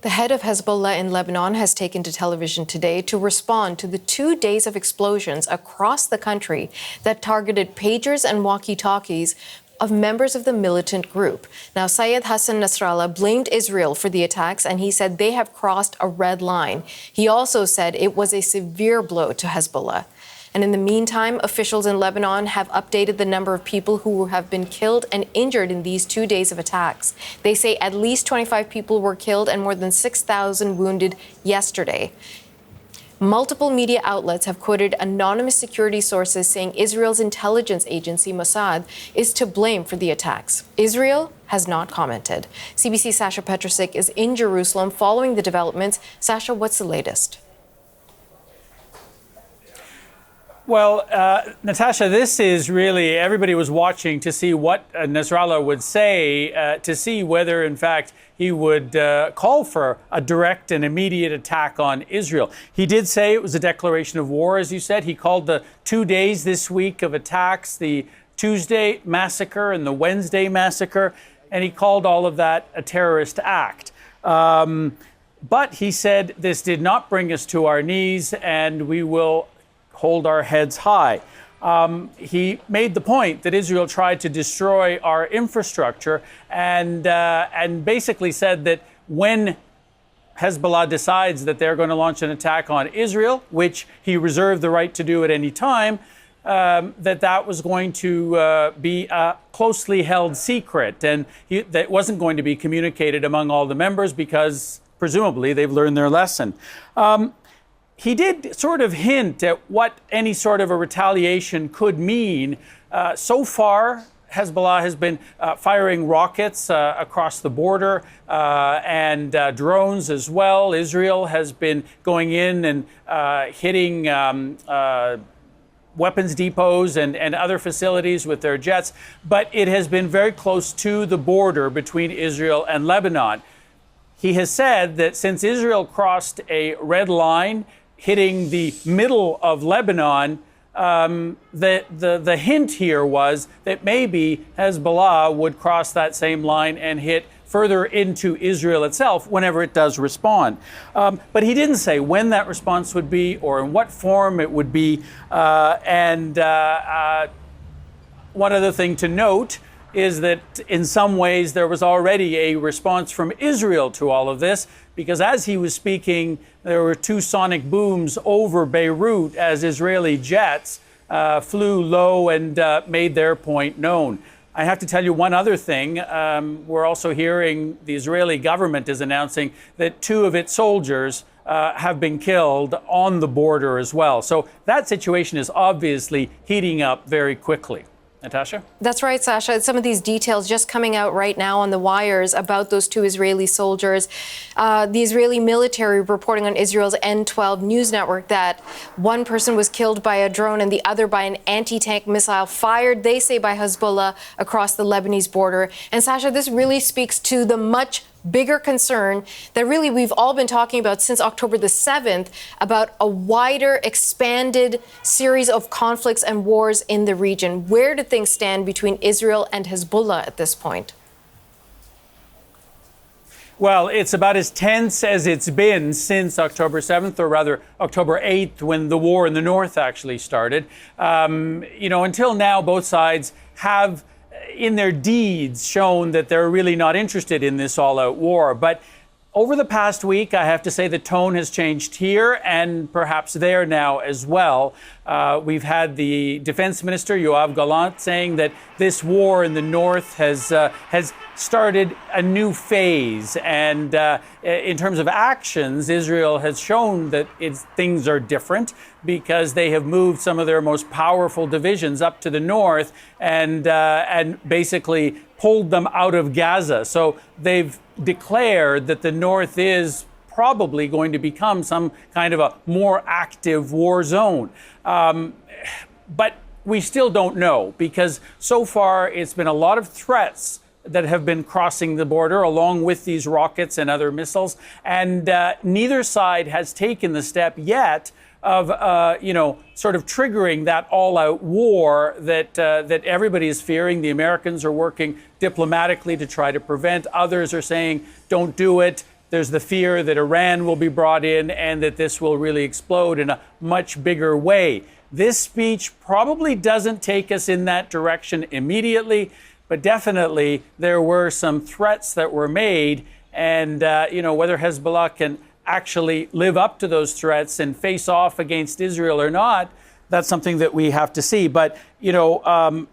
The head of Hezbollah in Lebanon has taken to television today to respond to the 2 days of explosions across the country that targeted pagers and walkie-talkies of members of the militant group. Now, Sayyed Hassan Nasrallah blamed Israel for the attacks, and he said they have crossed a red line. He also said it was a severe blow to Hezbollah. And in the meantime, officials in Lebanon have updated the number of people who have been killed and injured in these 2 days of attacks. They say at least 25 people were killed and more than 6,000 wounded yesterday. Multiple media outlets have quoted anonymous security sources saying Israel's intelligence agency, Mossad, is to blame for the attacks. Israel has not commented. CBC's Sasha Petrusik is in Jerusalem following the developments. Sasha, what's the latest? Well, Natasha, this is really, everybody was watching to see what Nasrallah would say, to see whether, in fact, he would call for a direct and immediate attack on Israel. He did say it was a declaration of war, as you said. He called the 2 days this week of attacks the Tuesday massacre and the Wednesday massacre, and he called all of that a terrorist act. But he said this did not bring us to our knees, and we will hold our heads high. He made the point that Israel tried to destroy our infrastructure and basically said that when Hezbollah decides that they're going to launch an attack on Israel, which he reserved the right to do at any time, that was going to be a closely held secret, and that wasn't going to be communicated among all the members because presumably they've learned their lesson. He did sort of hint at what any sort of a retaliation could mean. So far, Hezbollah has been firing rockets across the border and drones as well. Israel has been going in and hitting weapons depots and other facilities with their jets. But it has been very close to the border between Israel and Lebanon. He has said that since Israel crossed a red line, hitting the middle of Lebanon, the hint here was that maybe Hezbollah would cross that same line and hit further into Israel itself whenever it does respond. But he didn't say when that response would be or in what form it would be. One other thing to note is that in some ways there was already a response from Israel to all of this, because as he was speaking, there were two sonic booms over Beirut as Israeli jets flew low and made their point known. I have to tell you one other thing. We're also hearing the Israeli government is announcing that 2 of its soldiers have been killed on the border as well. So that situation is obviously heating up very quickly. Natasha? That's right, Sasha. Some of these details just coming out right now on the wires about those 2 Israeli soldiers. The Israeli military reporting on Israel's N12 news network that one person was killed by a drone and the other by an anti-tank missile fired, they say, by Hezbollah across the Lebanese border. And Sasha, this really speaks to the much bigger concern that really we've all been talking about since October the 7th about a wider, expanded series of conflicts and wars in the region. Where do things stand between Israel and Hezbollah at this point? Well, it's about as tense as it's been since October 7th, or rather October 8th, when the war in the north actually started. Until now, both sides have in their deeds shown that they're really not interested in this all-out war. But over the past week, I have to say the tone has changed here and perhaps there now as well. We've had the defense minister, Yoav Gallant, saying that this war in the north has started a new phase. And in terms of actions, Israel has shown that things are different because they have moved some of their most powerful divisions up to the north and basically pulled them out of Gaza. So they've declared that the north is probably going to become some kind of a more active war zone. But we still don't know, because so far it's been a lot of threats that have been crossing the border along with these rockets and other missiles. And neither side has taken the step yet of, sort of triggering that all-out war that everybody is fearing. The Americans are working diplomatically to try to prevent. Others are saying, don't do it. there's the fear that Iran will be brought in and that this will really explode in a much bigger way. This speech probably doesn't take us in that direction immediately, but definitely there were some threats that were made. And, whether Hezbollah can actually live up to those threats and face off against Israel or not, that's something that we have to see. But, Nasrallah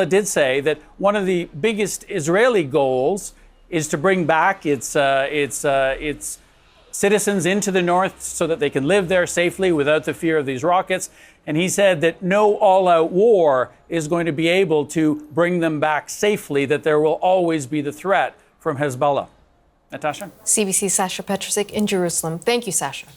did say that one of the biggest Israeli goals is to bring back its citizens into the north so that they can live there safely without the fear of these rockets. And he said that no all-out war is going to be able to bring them back safely, that there will always be the threat from Hezbollah. Natasha? CBC's Sasha Petrusik in Jerusalem. Thank you, Sasha.